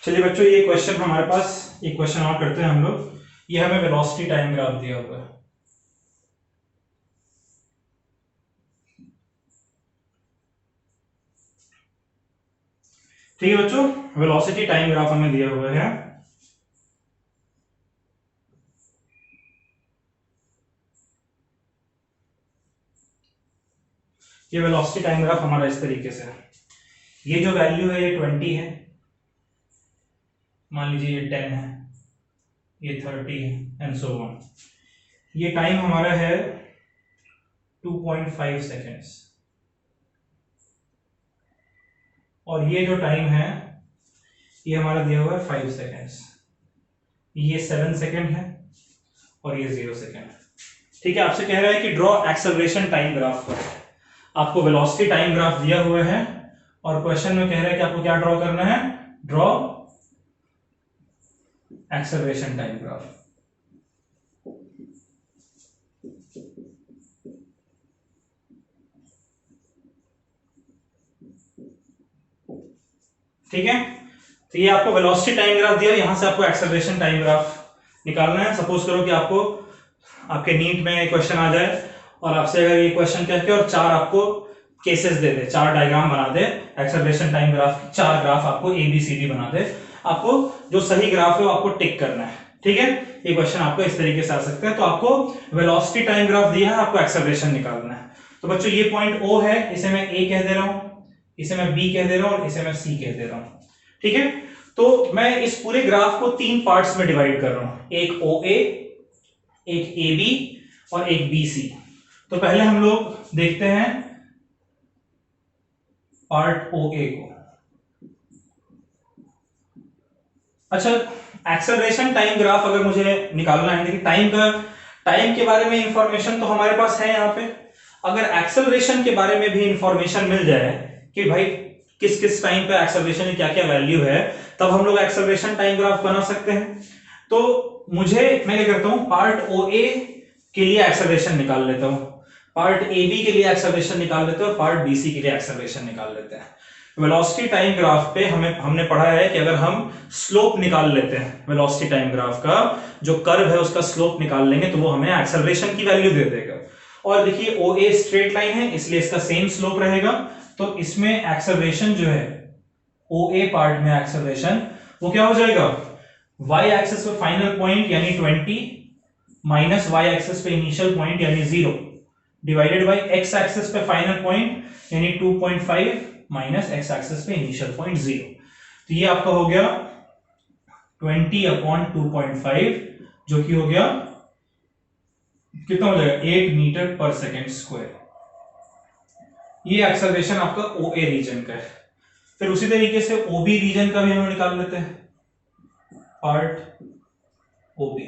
चलिए बच्चों, ये क्वेश्चन हमारे पास, एक क्वेश्चन और करते हैं हम लोग। ये हमें वेलोसिटी टाइम ग्राफ दिया हुआ है। ठीक है बच्चों, वेलोसिटी टाइम ग्राफ हमें दिया हुआ है। ये वेलोसिटी टाइम ग्राफ हमारा इस तरीके से है। ये जो वैल्यू है ये 20 है, मान लीजिए ये 10 है, ये 30 है एंड सो ऑन। ये टाइम हमारा है 2.5 सेकेंड्स, और ये जो टाइम है ये हमारा दिया हुआ है 5 सेकेंड्स। ये 7 सेकेंड है और ये 0 सेकेंड। ठीक है, आपसे कह रहा है कि ड्रॉ एक्सेलरेशन टाइम ग्राफ पर। आपको वेलोसिटी टाइम ग्राफ दिया हुआ है और क्वेश्चन में कह रहा है कि आपको क्या ड्रॉ करना है, ड्रॉ एक्सेलरेशन टाइम ग्राफ। ठीक है, तो ये आपको वेलोसिटी टाइम ग्राफ दिया, यहां से आपको एक्सेलरेशन टाइम ग्राफ निकालना है। सपोज करो कि आपको आपके नीट में क्वेश्चन आ जाए और आपसे अगर ये क्वेश्चन कह के और 4 आपको केसेस दे दे, 4 डायग्राम बना दे एक्सेलरेशन टाइम ग्राफ, 4 ग्राफ आपको ABCD बना दे, आपको जो सही ग्राफ है वो आपको टिक करना है। ठीक है, ये क्वेश्चन आपको इस तरीके से आ सकता है। तो आपको वेलोसिटी टाइम ग्राफ दिया है, आपको एक्सेलरेशन निकालना है। तो बच्चों ये पॉइंट O है, इसे मैं A कह दे रहा हूं, इसे मैं B कह दे रहा हूं और इसे मैं C कह दे रहा हूं। ठीक है, तो मैं इस पूरे ग्राफ को 3 पार्ट्स में डिवाइड कर रहा हूं, एक OA, एक AB और एक BC। तो पहले हम लोग देखते हैं पार्ट OA को। अच्छा, एक्सेलरेशन टाइम ग्राफ अगर मुझे निकालना है, देखिए टाइम के बारे में इंफॉर्मेशन तो हमारे पास है यहाँ पे। अगर एक्सेलरेशन के बारे में भी इंफॉर्मेशन मिल जाए कि भाई किस किस टाइम पे एक्सेलरेशन की क्या क्या वैल्यू है, तब हम लोग एक्सेलरेशन टाइम ग्राफ बना सकते हैं। तो मैं क्या करता हूं, पार्ट OA के लिए एक्सेलरेशन निकाल लेता हूं, पार्ट AB के लिए एक्सेलरेशन निकाल लेते हैं और पार्ट BC के लिए एक्सेलरेशन निकाल लेते हैं। वेलोसिटी टाइम ग्राफ पे हमने पढ़ा है कि अगर हम स्लोप निकाल लेते हैं, वेलोसिटी टाइम ग्राफ का जो कर्व है उसका स्लोप निकाल लेंगे तो वो हमें एक्सेलरेशन की वैल्यू दे देगा। और देखिए OA स्ट्रेट लाइन है इसलिए इसका सेम स्लोप रहेगा, तो इसमें एक्सेलरेशन जो है OA पार्ट में एक्सेलरेशन वो क्या हो जाएगा, y एक्सिस पे फाइनल पॉइंट यानी 20 माइनस y एक्सिस पे इनिशियल पॉइंट यानी 0 डिवाइडेड बाय x एक्सिस पे फाइनल पॉइंट यानी 2.5 माइनस x एक्सिस पे इनिशियल पॉइंट 0। तो ये आपका हो गया 20/2.5 जो कि हो गया कितना हो जाएगा, 8 मीटर पर सेकेंड स्क्वायर। ये एक्सेलरेशन आपका OA रीजन का है। फिर उसी तरीके से OB रीजन का भी हम निकाल लेते हैं, पार्ट OB।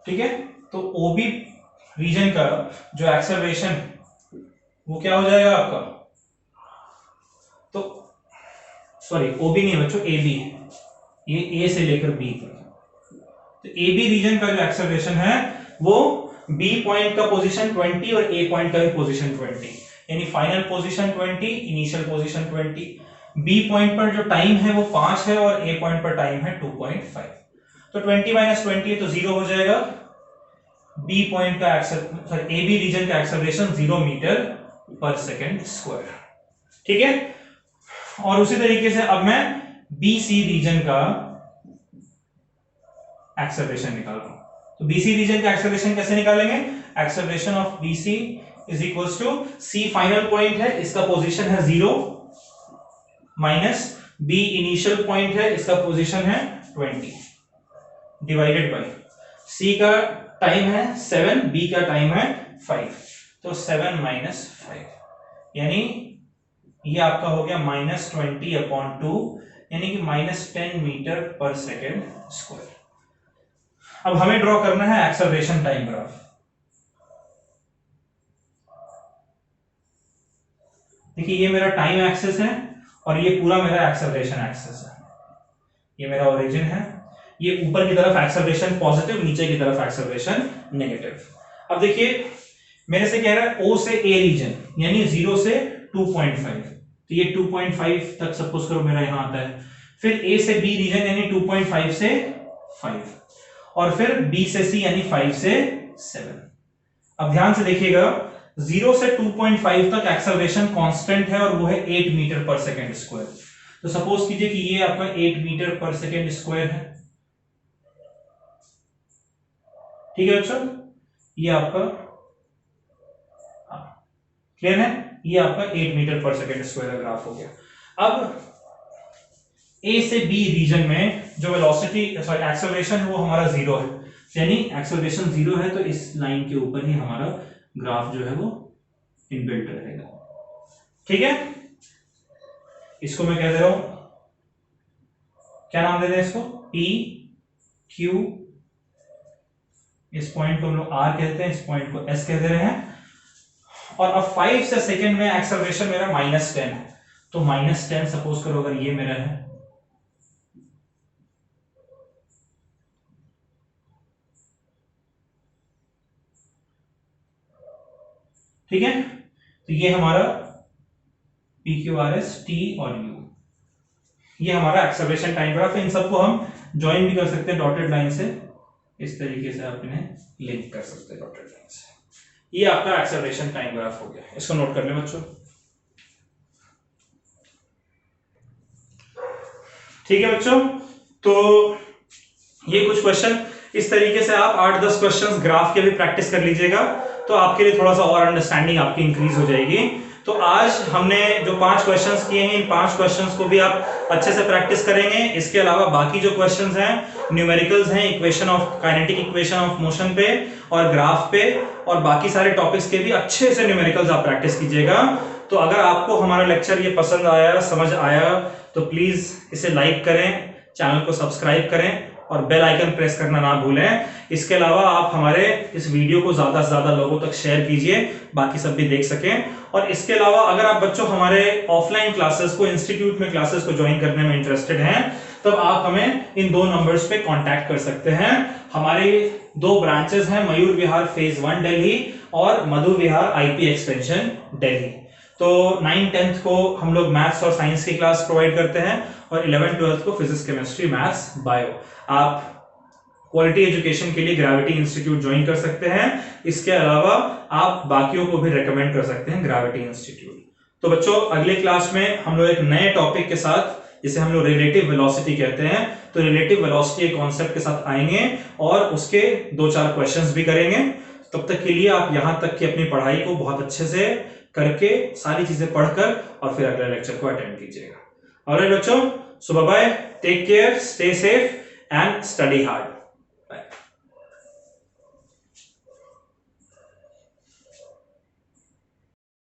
ठीक है, तो OB रीजन का जो एक्सेलरेशन वो क्या हो जाएगा आपका, तो सॉरी OB नहीं बच्चों, AB है, ये A से लेकर B तक। तो AB रीजन का जो एक्सेलरेशन है वो B पॉइंट का पोजीशन 20 और A पॉइंट का भी पोजीशन 20, यानी final position 20, initial position 20। B point पर जो टाइम है वो 5 है और A पॉइंट पर टाइम है 2.5। तो 20 माइनस 20 है तो 0 हो जाएगा। B पॉइंट का AB रीजन का एक्सेलरेशन 0 मीटर पर सेकेंड स्क्वायर। ठीक है, और उसी तरीके से अब मैं BC रीजन का एक्सेलरेशन निकाल रहा हूं। तो BC रीजन का एक्सेलरेशन कैसे निकालेंगे, acceleration of BC is equals to C final point है, इसका पोजीशन है 0 माइनस B इनिशियल पॉइंट है, इसका पोजीशन है 20 डिवाइडेड बाय C का टाइम है 7, B का टाइम है 5, तो 7 माइनस 5 यानी ये आपका हो गया -20/2 यानी कि -10 मीटर पर सेकेंड स्क्वायर। अब हमें ड्रॉ करना है एक्सेलरेशन टाइम ग्राफ। देखिए ये मेरा टाइम एक्सिस है और ये पूरा मेरा एक्सेलरेशन एक्सिस है। ये मेरा ओरिजिन है, ये ऊपर की तरफ एक्सेलरेशन पॉजिटिव, नीचे की तरफ एक्सेलरेशन नेगेटिव। अब देखिए मेरे से कह रहा है O से A रीजन यानी 0 से 2.5, तो ये 2.5 तक सपोज करो मेरा यहां आता है। फिर A से B रीजन यानी 2.5 से 5 और फिर B से C यानी 5 से 7। अब ध्यान से देखिएगा 0 से 2.5 तक एक्सेलरेशन कांस्टेंट है और वो है 8 मीटर पर सेकेंड स्क्वायर। तो सपोज कीजिए कि ये आपका 8 मीटर पर सेकेंड स्क्वायर है, ठीक है बच्चों, ये आपका क्लियर है, ये आपका 8 मीटर पर सेकेंड स्क्वायर का ग्राफ हो गया। अब ए से बी रीजन में जो वेलोसिटी सॉरी एक्सेलरेशन है वो हमारा 0 है, यानी एक्सेलरेशन 0 है, तो इस लाइन के ऊपर ही हमारा ग्राफ जो है वो इनबिल्ट रहेगा, ठीक है। इसको मैं कह दे रहा हूं, क्या नाम दे रहे हैं इसको, पी क्यू, इस पॉइंट को हम लोग आर कहते हैं, इस पॉइंट को एस कह दे रहे हैं। और अब 5 से सेकेंड में एक्सेलरेशन मेरा -10 है, तो -10 सपोज करो अगर ये मेरा है, ठीक है, तो ये हमारा P Q R S T और यू, ये हमारा एक्सेलरेशन टाइम ग्राफ है। इन सबको हम ज्वाइन भी कर सकते हैं डॉटेड लाइन से, इस तरीके से आप इन्हें लिंक कर सकते हैं डॉटेड लाइन से। ये आपका एक्सेलरेशन टाइम ग्राफ हो गया, इसको नोट कर लें बच्चों, ठीक है बच्चों। तो ये कुछ क्वेश्चन इस तरीके से आप 8-10 क्वेश्चंस ग्राफ के भी प्रैक्टिस कर लीजिएगा, तो आपके लिए थोड़ा सा और अंडरस्टैंडिंग आपकी इंक्रीज हो जाएगी। तो आज हमने जो 5 क्वेश्चंस किए हैं, इन 5 क्वेश्चंस को भी आप अच्छे से प्रैक्टिस करेंगे। इसके अलावा बाकी जो क्वेश्चंस हैं न्यूमेरिकल्स हैं, equation of kinetic equation of motion पे और ग्राफ पे और बाकी सारे टॉपिक्स के भी अच्छे से न्यूमेरिकल्स आप प्रैक्टिस कीजिएगा। तो अगर आपको हमारा लेक्चर ये पसंद आया, समझ आया, तो प्लीज इसे लाइक करें, चैनल को सब्सक्राइब करें और बेल आइकन प्रेस करना ना भूलें। इसके अलावा आप हमारे इस वीडियो को ज्यादा से ज्यादा लोगों तक शेयर कीजिए, बाकी सब भी देख सकें। और इसके अलावा अगर आप बच्चों हमारे ऑफलाइन क्लासेस को, इंस्टीट्यूट में क्लासेस को ज्वाइन करने में इंटरेस्टेड हैं, तब आप हमें इन 2 नंबर्स पे कांटेक्ट कर सकते हैं। हमारे 2 ब्रांचेस हैं, मयूर विहार फेज 1 दिल्ली और मधु विहार आईपी एक्सटेंशन दिल्ली। तो 9th-10th को हम लोग मैथ्स और साइंस की क्लास प्रोवाइड करते हैं और 11th-12th को फिजिक्स, केमिस्ट्री, मैथ्स, बायो। आप क्वालिटी एजुकेशन के लिए ग्रेविटी इंस्टीट्यूट ज्वाइन कर सकते हैं। इसके अलावा आप बाकियों को भी रेकमेंड कर सकते हैं ग्रेविटी इंस्टीट्यूट। तो बच्चों अगले क्लास में हम लोग एक नए टॉपिक के साथ, जिसे हम लोग रिलेटिव वेलोसिटी कहते हैं, तो रिलेटिव वेलोसिटी के कॉन्सेप्ट के साथ आएंगे और उसके 2-4 क्वेश्चंस भी करेंगे। तब तक के लिए आप यहां तक की अपनी पढ़ाई को बहुत अच्छे से करके, सारी चीजें पढ़कर और फिर अगले लेक्चर को अटेंड कीजिएगा। ऑलराइट बच्चों, so bye bye, take care, stay safe and study hard.